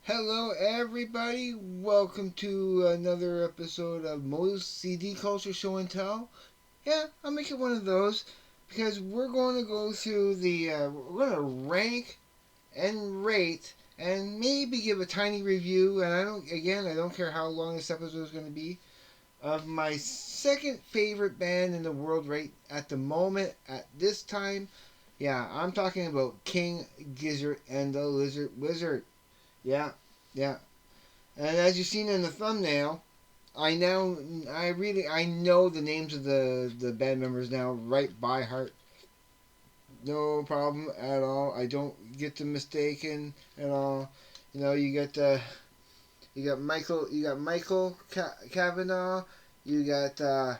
Hello, everybody. Welcome to another episode of Moe'S CD Culture Show and Tell. Yeah, I'll make it one of those because we're going to go through we're going to rank and rate and maybe give a tiny review. And I don't care how long this episode is going to be, of my second favorite band in the world right at the moment, at this time. Yeah, I'm talking about King Gizzard and the Lizard Wizard. Yeah, yeah. And as you've seen in the thumbnail, I know the names of the band members now right by heart. No problem at all. I don't get them mistaken at all. You know, you got Michael Kavanaugh, you got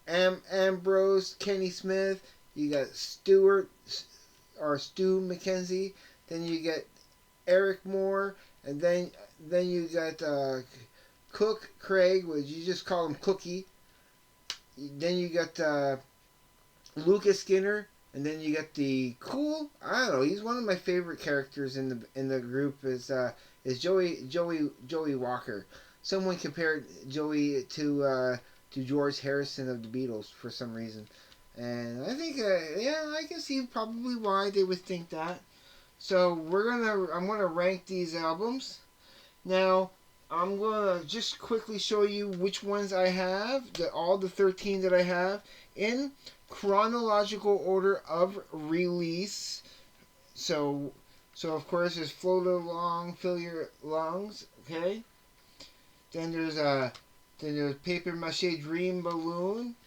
Ambrose, Kenny Smith, you got Stu McKenzie, then you get Eric Moore, and then you got Cook Craig, which you just call him Cookie. Then you got Lucas Skinner, and then you got the cool. I don't know. He's one of my favorite characters in the group. Is Joey Walker. Someone compared Joey to George Harrison of the Beatles for some reason, and I think I can see probably why they would think that. So I'm gonna rank these albums. Now I'm gonna just quickly show you which ones I have, all the 13 that I have, in chronological order of release. So of course there's Float Along, Fill Your Lungs, okay? Then there's Paper Mache Dream Balloon.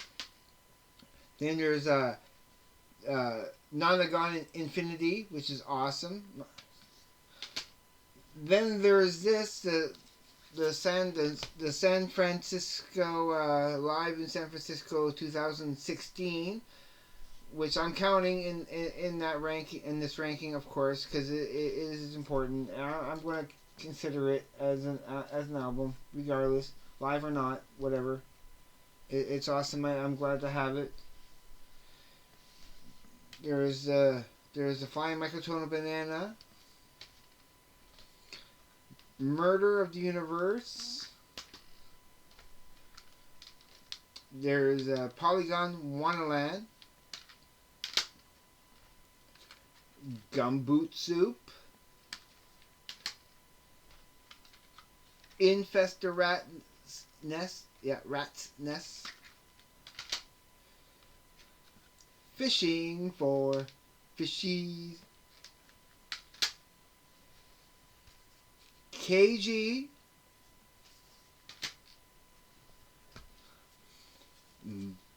Then there's Nonagon Infinity, which is awesome. Then there's the San Francisco live in San Francisco 2016, which I'm counting in that ranking, in this ranking, of course, because it is important. I'm going to consider it as an album, regardless, live or not, whatever. It's awesome. I'm glad to have it. There's the Flying Microtonal Banana, Murder of the Universe. There's Polygon Wonderland, Gumboot Soup, Infest the Rat's Nest. Yeah, Rat's Nest. Fishing for fishies. KG.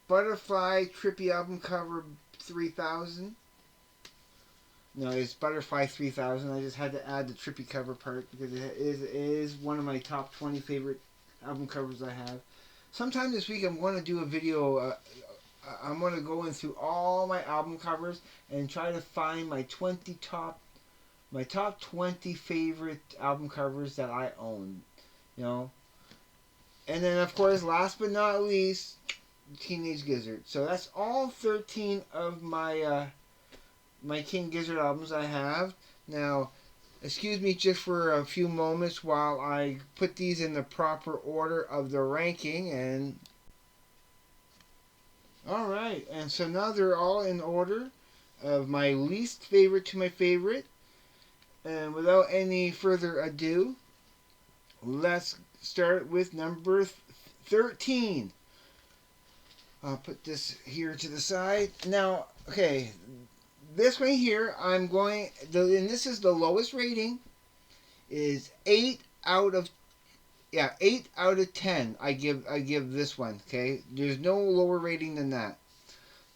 Butterfly Trippy Album Cover 3000. No, it's Butterfly 3000. I just had to add the Trippy cover part because it is one of my top 20 favorite album covers I have. Sometime this week I'm going to do a video. I'm going to go in through all my album covers and try to find my top 20 favorite album covers that I own. You know? And then, of course, last but not least, Teenage Gizzard. So that's all 13 of my my King Gizzard albums I have. Now, excuse me just for a few moments while I put these in the proper order of the ranking. And alright, and so now they're all in order of my least favorite to my favorite. And without any further ado, let's start with number 13. I'll put this here to the side. Now, okay, this right here, and this is the lowest rating, is 8 out of 10. I give this one, okay? There's no lower rating than that.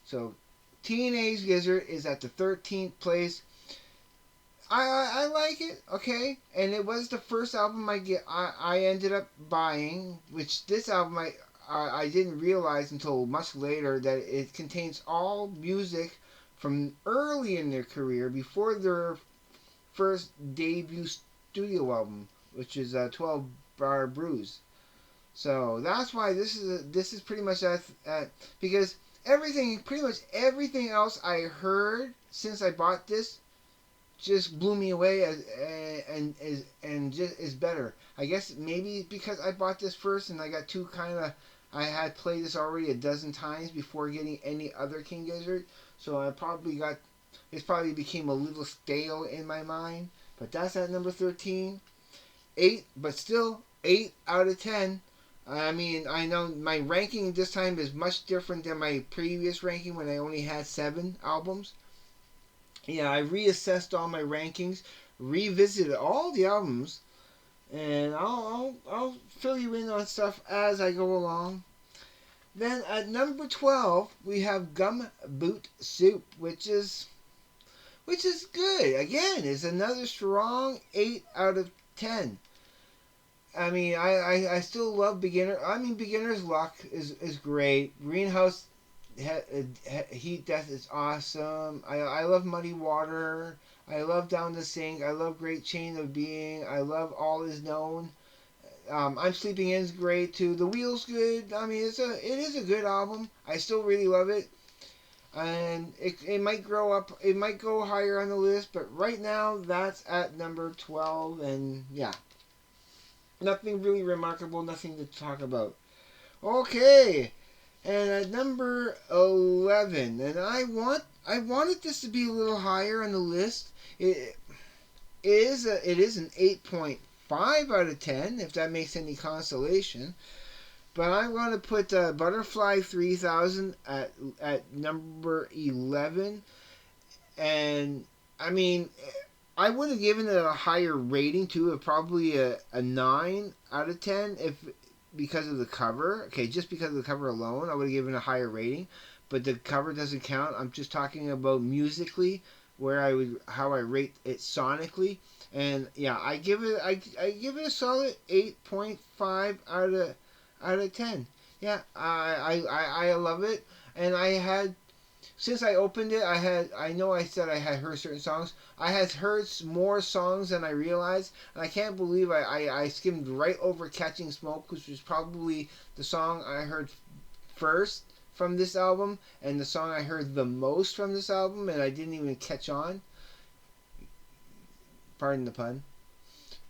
So, Teenage Gizzard is at the 13th place. I like it, okay? And it was the first album I ended up buying, which this album I didn't realize until much later that it contains all music from early in their career, before their first debut studio album, which is 12 Bar Bruise. So that's why this is pretty much because pretty much everything else I heard since I bought this just blew me away and just is better. I guess maybe because I bought this first and I got too kind of. I had played this already a dozen times before getting any other King Gizzard, so I probably got. It probably became a little stale in my mind. But that's at number 13. 8, but still 8 out of 10. I mean, I know my ranking this time is much different than my previous ranking when I only had 7 albums. Yeah, I reassessed all my rankings, revisited all the albums, and I'll fill you in on stuff as I go along. Then at number 12 we have Gum Boot Soup, which is good. Again, it's another strong 8 out of 10. I mean, I still love Beginner. I mean, Beginner's Luck is great. Greenhouse Heat Death is awesome. I love Muddy Water. I love Down the Sink. I love Great Chain of Being. I love All Is Known. I'm Sleeping In's great too. The Wheel's good. I mean, it is a good album. I still really love it. And it might grow up. It might go higher on the list, but right now that's at number 12. And yeah, nothing really remarkable. Nothing to talk about. Okay, and at number 11, and I wanted this to be a little higher on the list. It is an 8.5 out of 10, if that makes any consolation. But I'm going to put Butterfly 3000 at number 11. And, I mean, I would have given it a higher rating, too, of probably a 9 out of 10 because of the cover. Okay, just because of the cover alone, I would have given a higher rating. But the cover doesn't count. I'm just talking about musically, how I rate it sonically. And, yeah, I give it a solid 8.5 out of 10. Yeah, I love it. And since I opened it, I know I said I had heard certain songs. I had heard more songs than I realized. And I can't believe I skimmed right over Catching Smoke, which was probably the song I heard first from this album, and the song I heard the most from this album, and I didn't even catch on. Pardon the pun.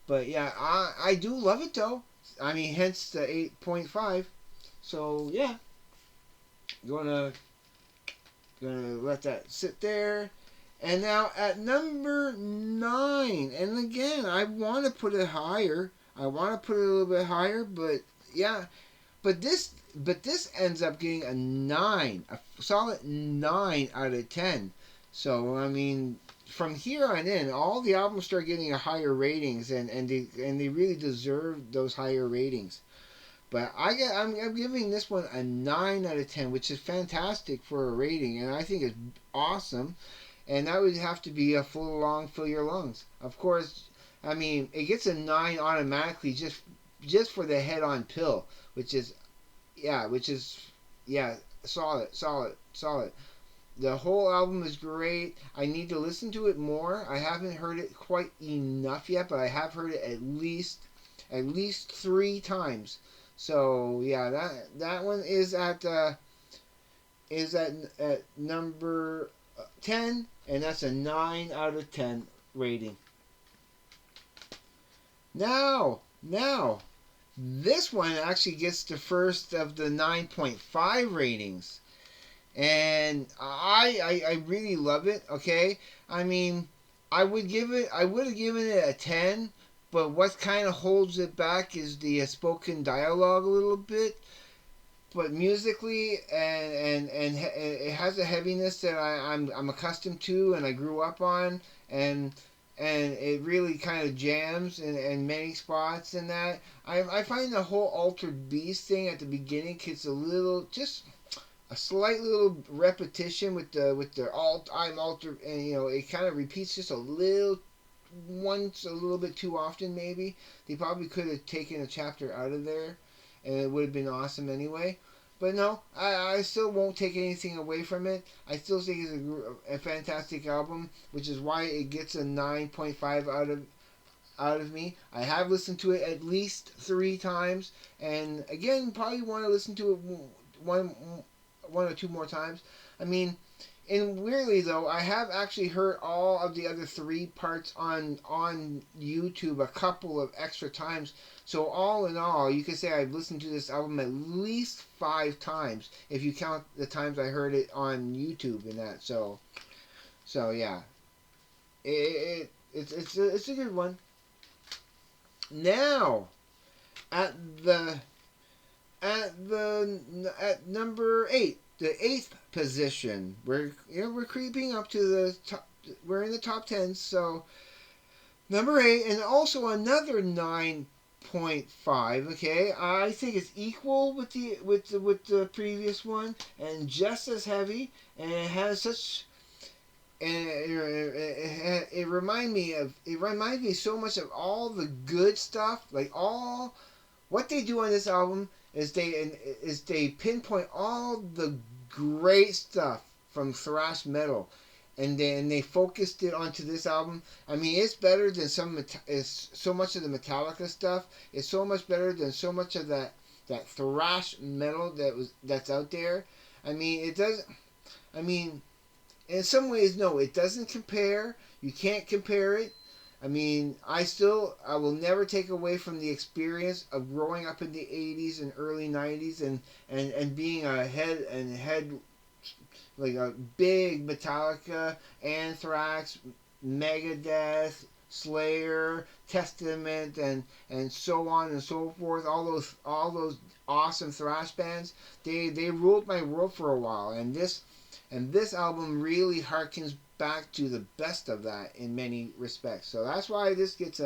But yeah, I do love it though. I mean, hence the 8.5. So yeah, gonna let that sit there. And now at number 9, and again, I want to put it higher. I want to put it a little bit higher, but yeah, but this ends up getting a 9, a solid 9 out of 10. So I mean, from here on in, all the albums start getting a higher ratings, and they really deserve those higher ratings. But I'm giving this one a 9 out of 10, which is fantastic for a rating, and I think it's awesome. And that would have to be a Fill Your Lungs. Of course, I mean, it gets a 9 automatically just for the Head On Pill, which is solid. The whole album is great. I need to listen to it more. I haven't heard it quite enough yet, but I have heard it at least 3 times. So yeah, that one is at number 10, and that's a 9 out of 10 rating. Now, this one actually gets the first of the 9.5 ratings. And I really love it, okay? I mean, I would have given it a 10, but what kind of holds it back is the spoken dialogue a little bit. But musically, and it has a heaviness that I'm accustomed to and I grew up on, and it really kind of jams in many spots. And that I find the whole Altered Beast thing at the beginning gets a slight little repetition with the I'm altered, and it kind of repeats just a little bit too often. Maybe they probably could have taken a chapter out of there, and it would have been awesome anyway. But no, I still won't take anything away from it. I still think it's a fantastic album, which is why it gets a 9.5 out of me. I have listened to it at least 3 times, and again, probably want to listen to it one or two more times. I mean, And weirdly though, I have actually heard all of the other three parts on YouTube a couple of extra times. So all in all, you could say I've listened to this album at least 5 times if you count the times I heard it on YouTube and that. So yeah, it's a good one. Now at the at number 8, the 8th position. We're creeping up to the top. We're in the top 10. So number 8, and also another 9.5. Okay, I think it's equal with the previous one, and just as heavy, and it has such. And it reminds me so much of all the good stuff, like all what they do on this album is they pinpoint all the great stuff from thrash metal, and then they focused it onto this album. I mean, it's better than it's so much of the Metallica stuff. It's so much better than so much of that thrash metal that's out there. I mean, it does. I mean, in some ways, no, it doesn't compare. You can't compare it. I mean, I will never take away from the experience of growing up in the 80s and early 90s and being a head like a big Metallica, Anthrax, Megadeth, Slayer, Testament, and so on and so forth. All those awesome thrash bands. They ruled my world for a while, and this album really harkens back to the best of that in many respects. So that's why this gets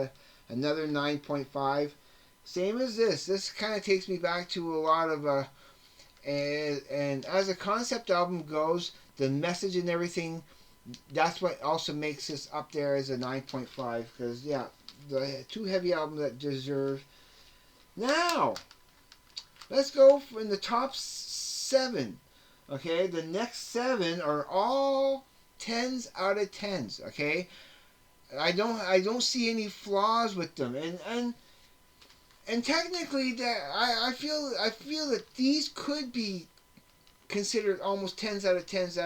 another 9.5. Same as this. This kind of takes me back to a lot of and as a concept album goes, the message and everything, that's what also makes this up there as a 9.5. Because yeah, the too heavy album that deserves. Now, let's go in the top 7. Okay, the next 7 are all 10s out of 10s. Okay, I don't see any flaws with them, and technically that I feel that these could be considered almost 10s out of 10s.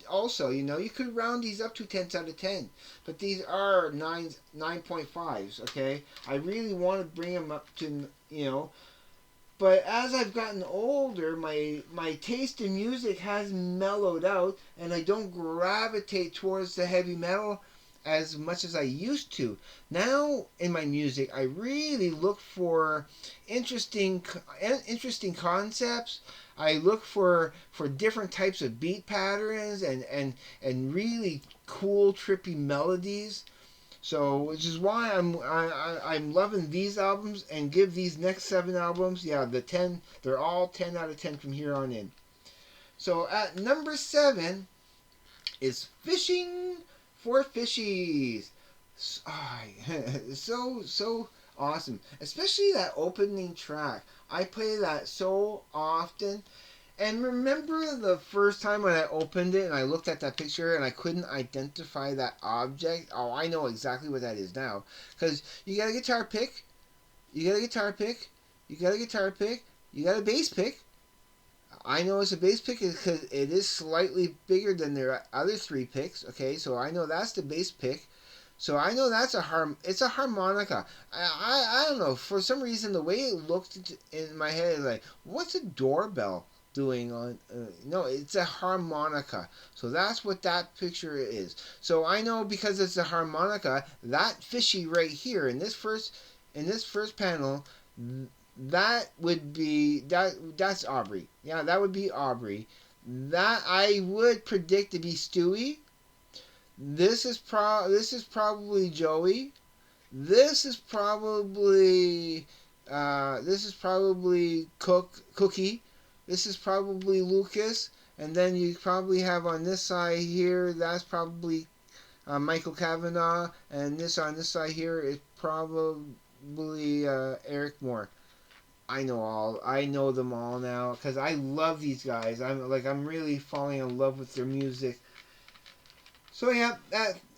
Also, you could round these up to 10s out of 10, but these are 9.5s. Okay, I really want to bring them up to. But as I've gotten older, my taste in music has mellowed out, and I don't gravitate towards the heavy metal as much as I used to. Now in my music, I really look for interesting concepts. I look for different types of beat patterns and really cool, trippy melodies. So, which is why I'm loving these albums, and give these next 7 albums, they're all 10 out of 10 from here on in. So at number 7 is Fishing for Fishies. So awesome, especially that opening track. I play that so often. And remember the first time when I opened it and I looked at that picture and I couldn't identify that object? Oh, I know exactly what that is now. Because you got a guitar pick, you got a guitar pick, you got a guitar pick, you got a bass pick. I know it's a bass pick because it is slightly bigger than their other 3 picks. Okay, so I know that's the bass pick. So I know that's it's a harmonica. I don't know, for some reason the way it looked in my head is like, what's a doorbell doing on no, it's a harmonica. So that's what that picture is. So I know because it's a harmonica, that fishy right here in this first panel, that's Aubrey. Yeah, that would be Aubrey. That I would predict to be Stewie. This is probably Joey. This is probably Cookie. This is probably Lucas, and then you probably have on this side here, that's probably Michael Kavanaugh, and this on this side here is probably Eric Moore. I know them all now because I love these guys. I'm really falling in love with their music. So yeah,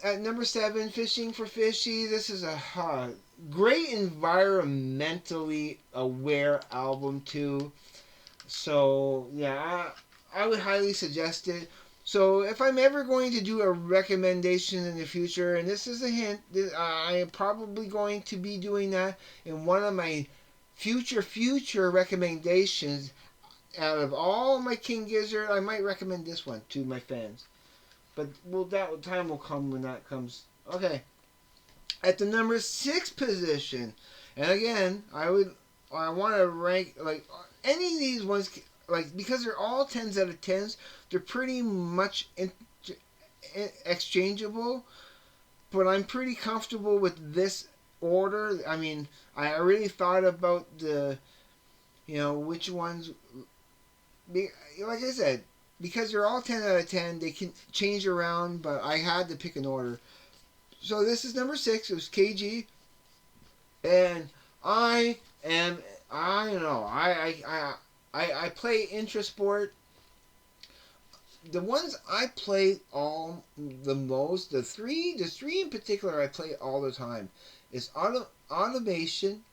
at number 7, Fishing for Fishy. This is a great environmentally aware album too. So yeah, I would highly suggest it. So if I'm ever going to do a recommendation in the future, and this is a hint, I am probably going to be doing that in one of my future recommendations. Out of all my King Gizzard, I might recommend this one to my fans. But that time will come when that comes. Okay, at the number 6 position, and again, I want to rank like any of these ones, like because they're all 10s out of 10s. They're pretty much exchangeable, but I'm pretty comfortable with this order. I mean, I really thought about which ones. Like I said, because they're all 10 out of 10, they can change around, but I had to pick an order. So this is number 6. It was KG, and I don't know. I play Intrasport. The ones I play all the most, the three in particular I play all the time, is Automation,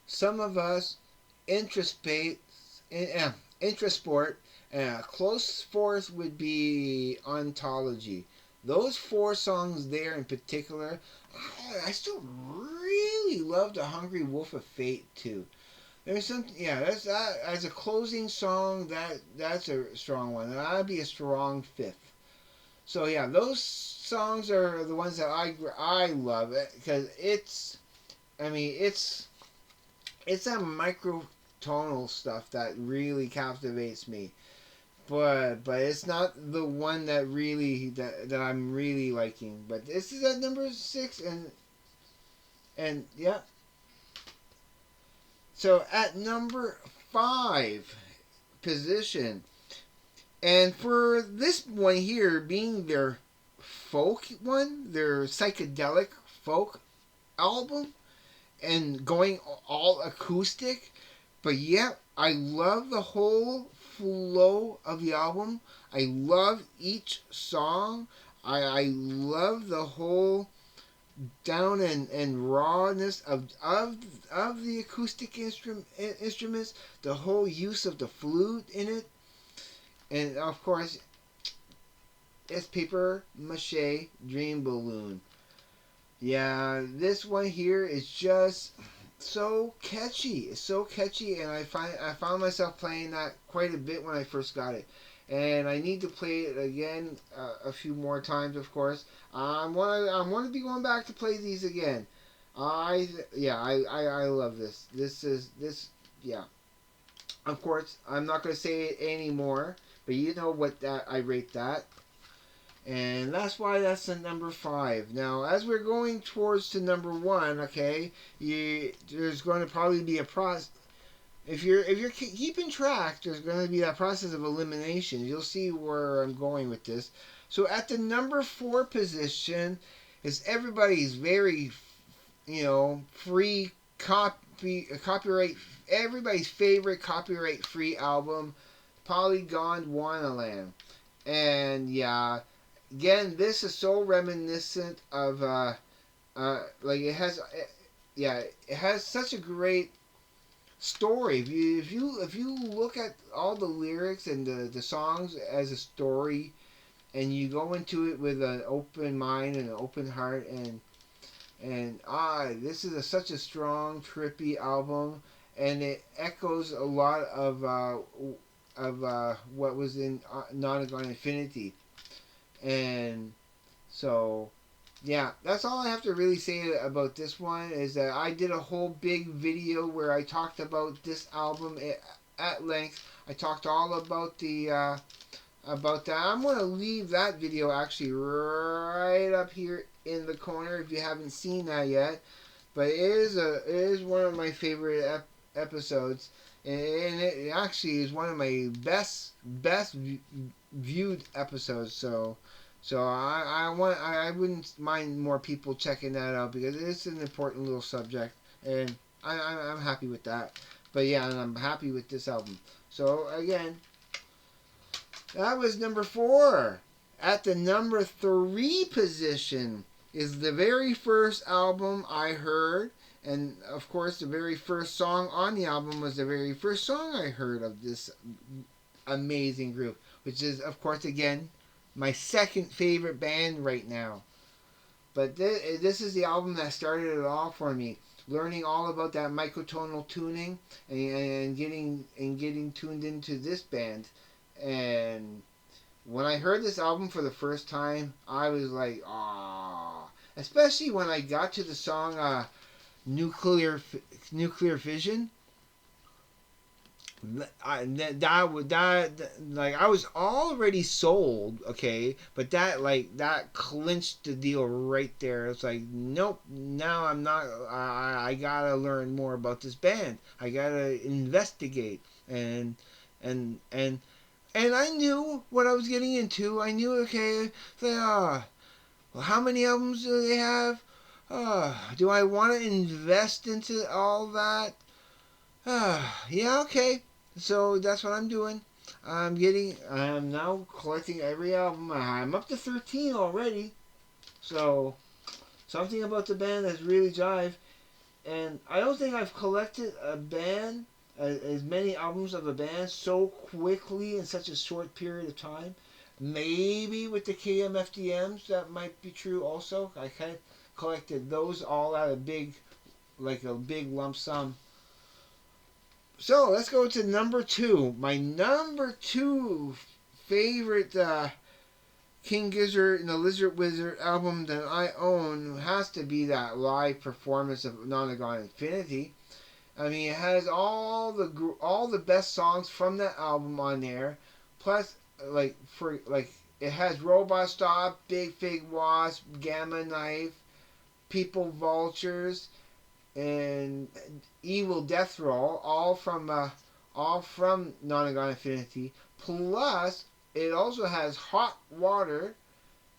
Some of Us, Intrasport, and a close fourth would be Ontology. Those 4 songs there in particular, I still really love the Hungry Wolf of Fate too. There's something, yeah. That's that as a closing song. That's a strong one. That'd be a strong 5th. So yeah, those songs are the ones that I love it because I mean, it's that microtonal stuff that really captivates me. But it's not the one that I'm really liking. But this is at number 6, and yeah. So at number 5 position, and for this one here being their folk one, their psychedelic folk album, and going all acoustic, but yeah, I love the whole flow of the album. I love each song. I love the whole down and rawness of the acoustic instruments, the whole use of the flute in it, and of course, it's Paper Mache Dream Balloon. Yeah, this one here is just so catchy. It's so catchy, and I found myself playing that quite a bit when I first got it, and I need to play it again a few more times. Of course, I want to be going back to play these again. I love this. This yeah. Of course, I'm not gonna say it anymore, but you know what that I rate that. And that's why that's the number 5. Now, as we're going towards to number 1, okay, there's going to probably be a process. If you're keeping track, there's going to be that process of elimination. You'll see where I'm going with this. So at the number 4 position is everybody's very, free copyright. Everybody's favorite copyright free album, Polygon Wonderland. And yeah, again, this is so reminiscent of like it has such a great story. If you look at all the lyrics and the songs as a story, and you go into it with an open mind and an open heart, and this is such a strong, trippy album, and it echoes a lot of what was in Nonagon Infinity. And so, yeah, that's all I have to really say about this one, is that I did a whole big video where I talked about this album at length. I talked all about about that. I'm going to leave that video actually right up here in the corner if you haven't seen that yet. But it is one of my favorite episodes, and it actually is one of my best viewed episodes. So I wouldn't mind more people checking that out, because it's an important little subject, and I'm happy with that. But yeah, and I'm happy with this album. So again, that was number 4. At the number 3 position is the very first album I heard, and of course the very first song on the album was the very first song I heard of this amazing group, which is of course again my second favorite band right now. But this is the album that started it all for me. Learning all about that microtonal tuning and getting tuned into this band. And when I heard this album for the first time, I was like, ah. Especially when I got to the song Nuclear Vision. Like I was already sold, okay, but that clinched the deal right there. It's like, nope, now I'm not. I gotta learn more about this band. I gotta investigate and and I knew what I was getting into. I knew, okay, well, how many albums do they have? Do I want to invest into all that? Yeah, okay. So that's what I'm doing. I'm now collecting every album. I'm up to 13 already. So, something about the band has really jive. And I don't think I've collected a band, as many albums of a band so quickly in such a short period of time. Maybe with the KMFDMs, that might be true also. I kind of collected those all at a big lump sum. So let's go to number 2. My number 2 favorite King Gizzard and the Lizard Wizard album that I own has to be that live performance of Nonagon Infinity. I mean, it has all the best songs from that album on there. Plus, it has Robot Stop, Big Fig Wasp, Gamma Knife, People Vultures, and Evil Death Roll, all from Nonagon Infinity. Plus, it also has Hot Water.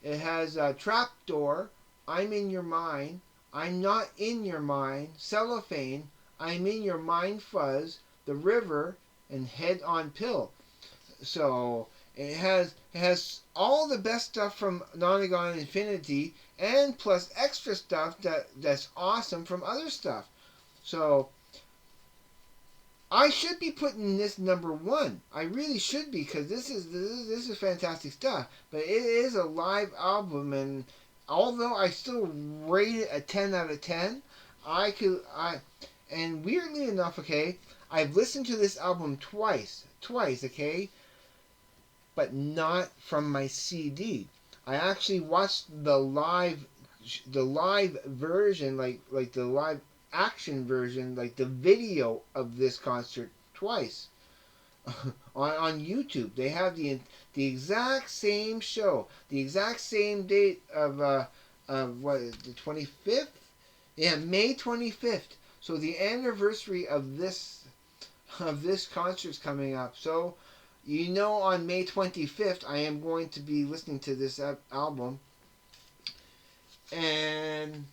It has Trapdoor, I'm in Your Mind, I'm Not in Your Mind, Cellophane, I'm in Your Mind Fuzz, The River, and Head on Pill. So it has all the best stuff from Nonagon Infinity, and plus extra stuff that's awesome from other stuff. So I should be putting this number 1. I really should be, because this is fantastic stuff. But it is a live album, and although I still rate it a 10 out of 10, and weirdly enough, okay, I've listened to this album twice, okay, but not from my CD. I actually watched the live version, like the live action version, like the video of this concert twice on YouTube. They have the exact same show, the exact same date of what, the 25th? Yeah, May 25th. So the anniversary of this concert's coming up. So on May 25th, I am going to be listening to this album. And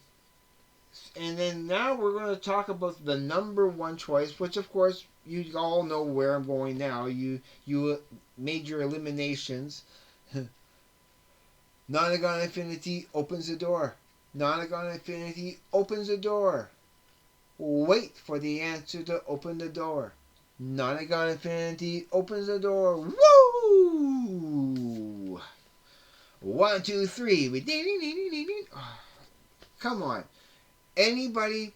then now we're going to talk about the number 1 choice, which of course you all know where I'm going now. You made your eliminations. Nonagon Infinity opens the door. Nonagon Infinity opens the door. Wait for the answer to open the door. Nonagon Infinity opens the door. Woo! 1, 2, 3. Come on. Anybody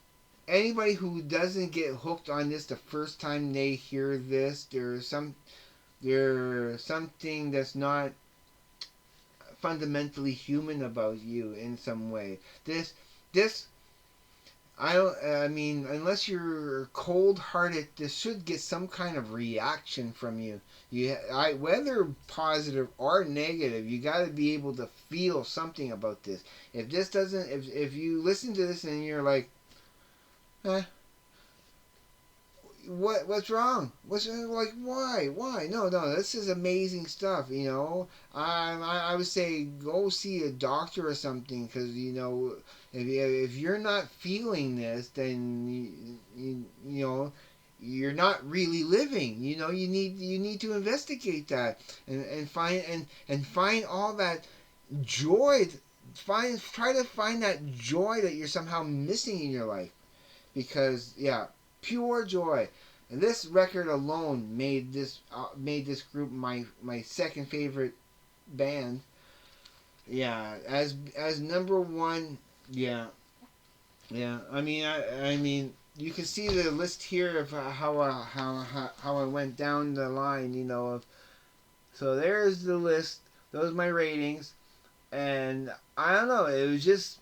who doesn't get hooked on this the first time they hear this, there's something that's not fundamentally human about you in some way. I mean, unless you're cold-hearted, this should get some kind of reaction from you. Whether positive or negative, you got to be able to feel something about this. If you listen to this and you're like, what's wrong? Like, why? No, this is amazing stuff. I would say go see a doctor or something, because if you're not feeling this, then you're not really living. You need to investigate that and find all that joy. Try to find that joy that you're somehow missing in your life, because pure joy. And this record alone made this group my second favorite band. Yeah, as number one. Yeah, yeah. I mean, you can see the list here of how I went down the line. Of so there's the list. Those are my ratings, and I don't know. It was just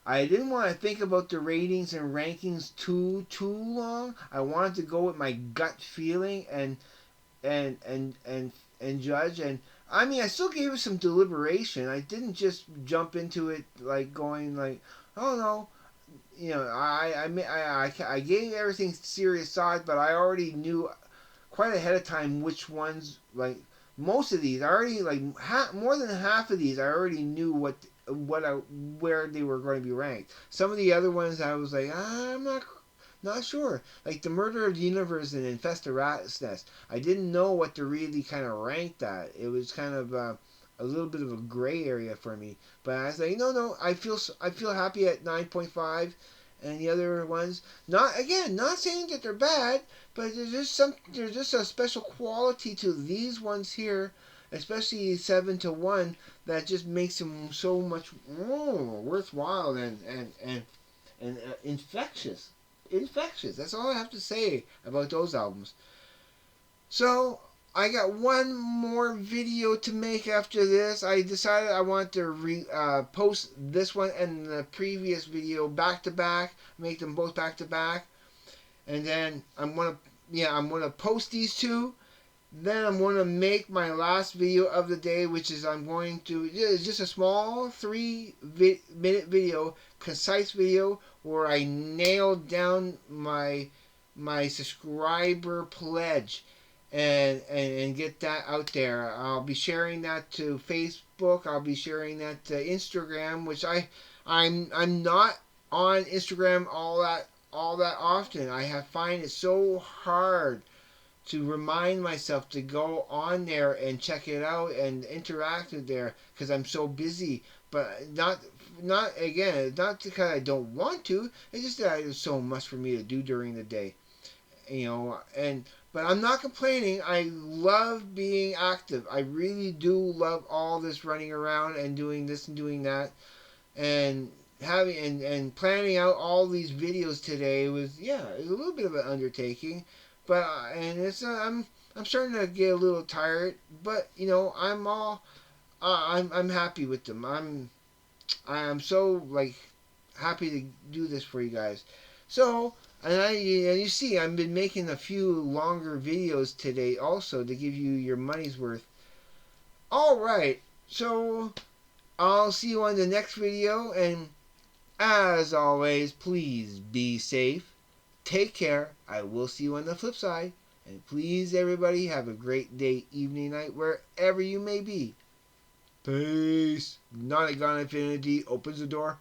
I didn't want to think about the ratings and rankings too long. I wanted to go with my gut feeling and and and and judge. And I mean, I still gave it some deliberation. I didn't just jump into it like going like, oh no, I gave everything serious thought, but I already knew quite ahead of time which ones like most of these. I already like more than half of these. I already knew where they were going to be ranked. Some of the other ones I was like, I'm not sure. Like the Murder of the Universe and Infest the Rat's Nest. I didn't know what to really kind of rank that. It was kind of a little bit of a gray area for me. But I was like, no, I feel happy at 9.5, and the other ones not saying that they're bad, but there's just a special quality to these ones here, especially 7 to 1, that just makes them so much more worthwhile and infectious. Infectious. That's all I have to say about those albums. So I got one more video to make after this. I decided I want to post this one and the previous video back to back, make them both back to back, and then I'm gonna post these two. Then I'm going to make my last video of the day, which is it's just a small 3-minute video, concise video, where I nailed down my subscriber pledge and get that out there. I'll be sharing that to Facebook. I'll be sharing that to Instagram, which I'm not on Instagram all that often. Find it so hard to remind myself to go on there and check it out and interact with there because I'm so busy. But not again, not because I don't want to. It's just that there's so much for me to do during the day, and but I'm not complaining. I love being active. I really do love all this running around and doing this and doing that, and having and planning out all these videos today was it was a little bit of an undertaking, but and it's I'm starting to get a little tired, but I'm happy with them. I'm so like happy to do this for you guys. So and you see I've been making a few longer videos today also to give you your money's worth. All right, so I'll see you on the next video, and as always, please be safe. Take care. I will see you on the flip side. And please, everybody, have a great day, evening, night, wherever you may be. Peace. Not a Gun Infinity opens the door.